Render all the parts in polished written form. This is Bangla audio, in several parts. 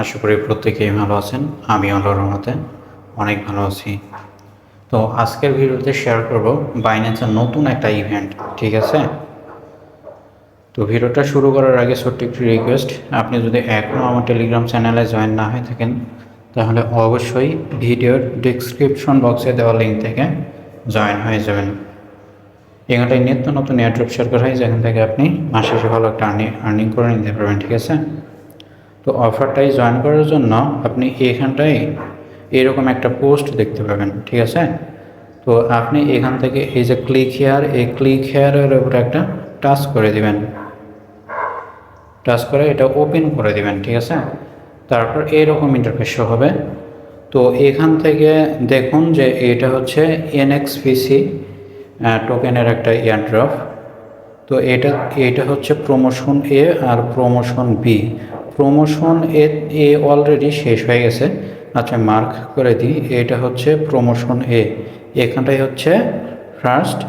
আশা করি প্রত্যেকেই ভালো আছেন। আমি আল্লাহর রহমতে অনেক ভালো আছি। তো আজকের ভিডিওতে শেয়ার করব বাইন্যান্সের নতুন একটা ইভেন্ট, ঠিক আছে? তো ভিডিওটা শুরু করার আগে ছোট্ট একটি রিকোয়েস্ট, আপনি যদি এখনও আমার টেলিগ্রাম চ্যানেলে জয়েন না হয়ে থাকেন তাহলে অবশ্যই ভিডিওর ডিসক্রিপশন বক্সে দেওয়া লিঙ্ক থেকে জয়েন হয়ে যাবেন। এখানটায় নিত্য নতুন এয়ারড্রপ শেয়ার করা হয়, যেখান থেকে আপনি মাসে শেষে ভালো একটা আর্নিং করে নিতে পারবেন, ঠিক আছে? তো অফারটাই জয়েন করার জন্য আপনি এখানটায় এরকম একটা পোস্ট দেখতে পাবেন, ঠিক আছে? তো আপনি এখান থেকে এই যে ক্লিক হেয়ার, এই ক্লিক হেয়ারের উপর একটা টাচ করে দিবেন, টাচ করে এটা ওপেন করে দিবেন, ঠিক আছে? তারপর এইরকম ইন্টারফেস শো হবে। তো এখান থেকে দেখুন যে এটা হচ্ছে এনএক্সপিসি টোকেনের একটা এয়ারড্রপ। তো এটা হচ্ছে প্রমোশন এ আর প্রমোশন বি। প্রমোশন এ অলরেডি শেষ হয়ে গেছে। আচ্ছা, মার্ক করে দিই, এটা হচ্ছে প্রমোশন এ। এখানটাই হচ্ছে ফার্স্ট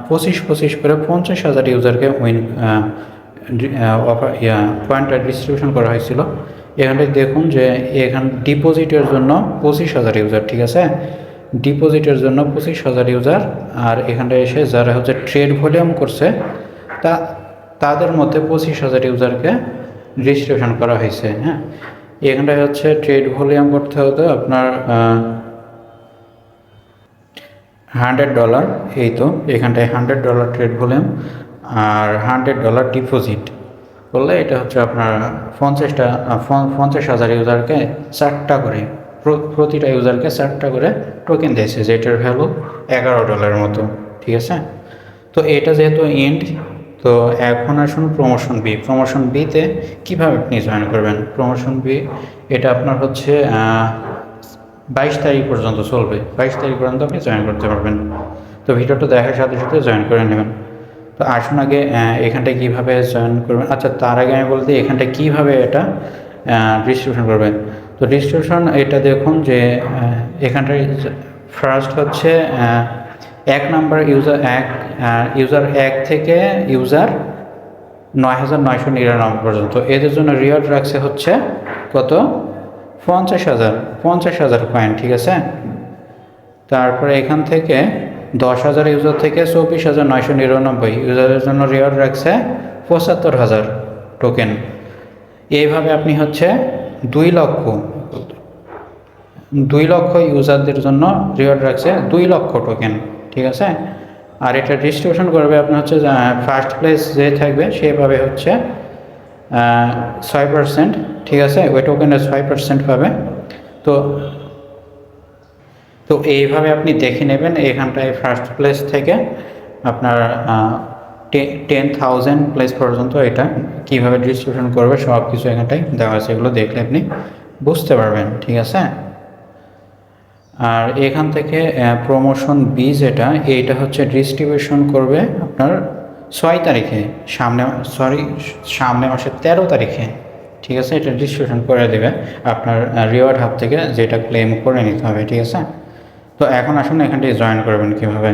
25 করে 50,000 ইউজারকে পয়েন্টটা ডিস্ট্রিবিউশন করা হয়েছিল। এখানটায় দেখুন যে এখান ডিপোজিটের জন্য 25,000 ইউজার, ঠিক আছে? ডিপোজিটের জন্য 25,000 ইউজার। আর এখানটায় এসে যারা হচ্ছে ট্রেড ভলিউম করছে তাদের মধ্যে 25,000 ইউজারকে রেজিস্ট্রেশন করা হয়েছে। হ্যাঁ, এখানটায় হচ্ছে ট্রেড ভলিউম করতে হতো আপনার $100। এই তো এখানটায় $100 ট্রেড ভলিউম আর $100 ডিপোজিট করলে এটা হচ্ছে আপনার 50,000 ইউজারকে 4টা করে, প্রতিটা ইউজারকে 4টা করে টোকেন দিয়েছে, যেটার ভ্যালু $11 মতো, ঠিক আছে? তো এটা যেহেতু এন্ড, তো এখন আসুন প্রমোশন বি। প্রমোশন বিতে কীভাবে আপনি জয়েন করবেন? প্রমোশন বি এটা আপনার হচ্ছে 22 তারিখ পর্যন্ত চলবে। 22 তারিখ পর্যন্ত আপনি জয়েন করতে পারবেন। তো ভিডিওটা দেখার সাথে সাথে জয়েন করে নেবেন। তো আসুন আগে এখানটায় কীভাবে জয়েন করবেন। আচ্ছা, তার আগে আমি বলতে এখানটায় কীভাবে এটা ডিস্ট্রিবিউশন করবেন। তো ডিস্ট্রিবিউশন এটা দেখুন যে এখানটায় ফার্স্ট হচ্ছে 1 নাম্বার ইউজার 1 থেকে ইউজার 9,999 পর্যন্ত, এদের জন্য রিওয়ার্ড রাখছে হচ্ছে কত? 50,000 কয়েন, ঠিক আছে? তারপরে এখান থেকে 10,000 ইউজার থেকে 24,999 ইউজারের জন্য রিওয়ার্ড রাখছে 75,000 টোকেন। এইভাবে আপনি হচ্ছে 2 লক্ষ ইউজারদের জন্য রিওয়ার্ড রাখছে 2 লক্ষ টোকেন, ঠিক আছে? আর এটা ডিস্ট্রিবিউশন করবে আপনার হচ্ছে ফার্স্ট প্লেস যে থাকবে সেভাবে হচ্ছে 6%, ঠিক আছে? ওই টোকেনের 6% পাবে। তো তো এইভাবে আপনি দেখে নেবেন এখানটায় ফার্স্ট প্লেস থেকে আপনার 10,000 প্লেস পর্যন্ত এটা কীভাবে ডিস্ট্রিবিউশন করবে সব কিছু এখানটায় দেওয়া আছে, এগুলো দেখলে আপনি বুঝতে পারবেন, ঠিক আছে? আর এখান থেকে প্রমোশন বি যেটা, এইটা হচ্ছে ডিস্ট্রিবিউশন করবে আপনার 6 তারিখে, সামনে মাসের 13 তারিখে, ঠিক আছে? এটা ডিস্ট্রিবিউশন করে দেবে আপনার রিওয়ার্ড হাব থেকে, যেটা ক্লেম করে নিতে হবে, ঠিক আছে? তো এখন আসুন এখানটায় জয়েন করবেন কীভাবে।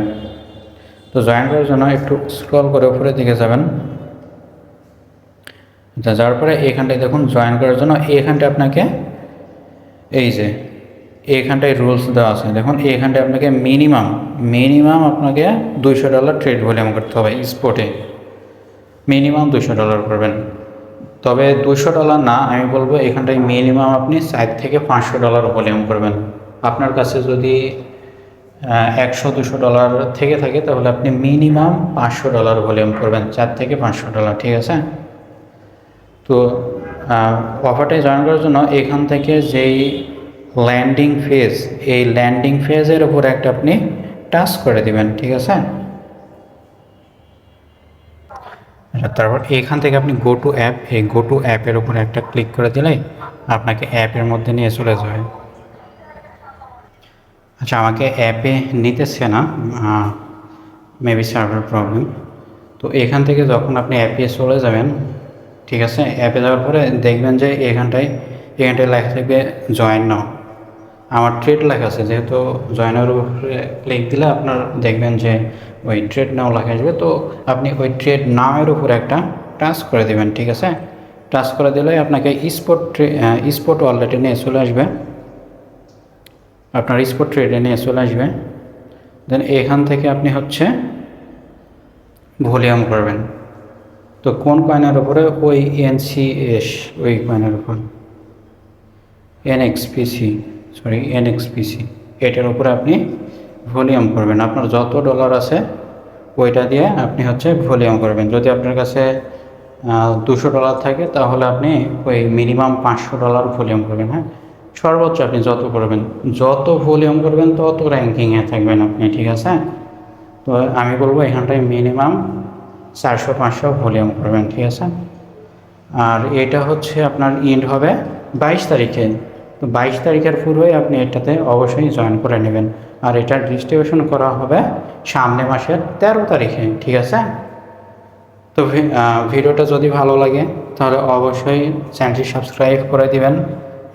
তো জয়েন করার জন্য একটু স্ক্রল করে উপরের দিকে যাবেন। যাওয়ার পরে এখানটায় দেখুন জয়েন করার জন্য এখানটায় আপনাকে এই যে এখানটায় রুলস দেওয়া আছে, দেখুন এখানটায় আপনাকে মিনিমাম আপনাকে $200 ট্রেড ভলিউম করতে হবে স্পটে। মিনিমাম $200 করবেন। তবে $200 না, আমি বলবো এখানটায় মিনিমাম আপনি 4 থেকে $500 ভলিউম করবেন। আপনার কাছে যদি $100-200 থেকে থাকে তাহলে আপনি মিনিমাম $500 ভলিউম করবেন, 4 থেকে $500, ঠিক আছে? তো অফারটায় জয়েন করার জন্য এখান থেকে যেই ল্যান্ডিং ফেজ, এই ল্যান্ডিং ফেজের উপর একটা আপনি টাচ করে দিবেন, ঠিক আছে? তারপর এখান থেকে আপনি গো টু অ্যাপ, এই গো টু অ্যাপের উপর একটা ক্লিক করে দিলে আপনাকে অ্যাপের মধ্যে নিয়ে চলে যাবে। আচ্ছা, আমাকে অ্যাপে নিতেছে না, মেবি সার্ভার প্রবলেম। তো এখান থেকে যখন আপনি অ্যাপে চলে যাবেন, ঠিক আছে? অ্যাপে যাওয়ার পরে দেখবেন যে এখানটায় লেখা থাকবে জয়েন নাও। আমার ট্রেড লেখা আছে, যেহেতু জয়েনের উপরে ক্লিক দিলে আপনার দেখবেন যে ওই ট্রেড নাও লেখা আসবে। তো আপনি ওই ট্রেড নামের উপর একটা টাচ করে দেবেন, ঠিক আছে? টাচ করে দিলে আপনাকে স্পট ওয়ালেটে নিয়ে চলে আসবে, আপনার স্পট ট্রেডে নিয়ে চলে আসবে। দেন এখান থেকে আপনি হচ্ছে ভলিউম করবেন। তো কোন কয়েনের উপরে? ওই NCS, ওই কয়েনের উপর NXPC, এটার উপরে আপনি ভলিউম করবেন। আপনার যত ডলার আছে ওইটা দিয়ে আপনি হচ্ছে ভলিউম করবেন। যদি আপনার কাছে $200 থাকে তাহলে আপনি ওই মিনিমাম $500 ভলিউম করবেন। হ্যাঁ, সর্বোচ্চ আপনি যত করবেন, যত ভলিউম করবেন তত র্যাঙ্কিংয়ে থাকবেন আপনি, ঠিক আছে? তো আমি বলবো এখানটায় মিনিমাম 400-500 ভলিউম করবেন, ঠিক আছে? আর এটা হচ্ছে আপনার ইন্ড হবে 22 তারিখে। তো 22 তারিখের পূর্বেই আপনি এটাতে অবশ্যই জয়েন করে নেবেন। আর এটার ডিস্ট্রিবিউশন করা হবে সামনে মাসের 13 তারিখে, ঠিক আছে? তো ভিডিওটা যদি ভালো লাগে তাহলে অবশ্যই চ্যানেলটি সাবস্ক্রাইব করে দিবেন,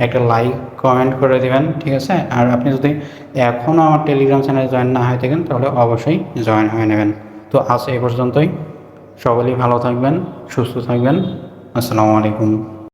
একটা লাইক কমেন্ট করে দিবেন, ঠিক আছে? আর আপনি যদি এখনও আমার টেলিগ্রাম চ্যানেলে জয়েন না হয়ে থাকেন তাহলে অবশ্যই জয়েন হয়ে নেবেন। তো আজ এই পর্যন্তই। সকলেই ভালো থাকবেন, সুস্থ থাকবেন। আসসালামু আলাইকুম।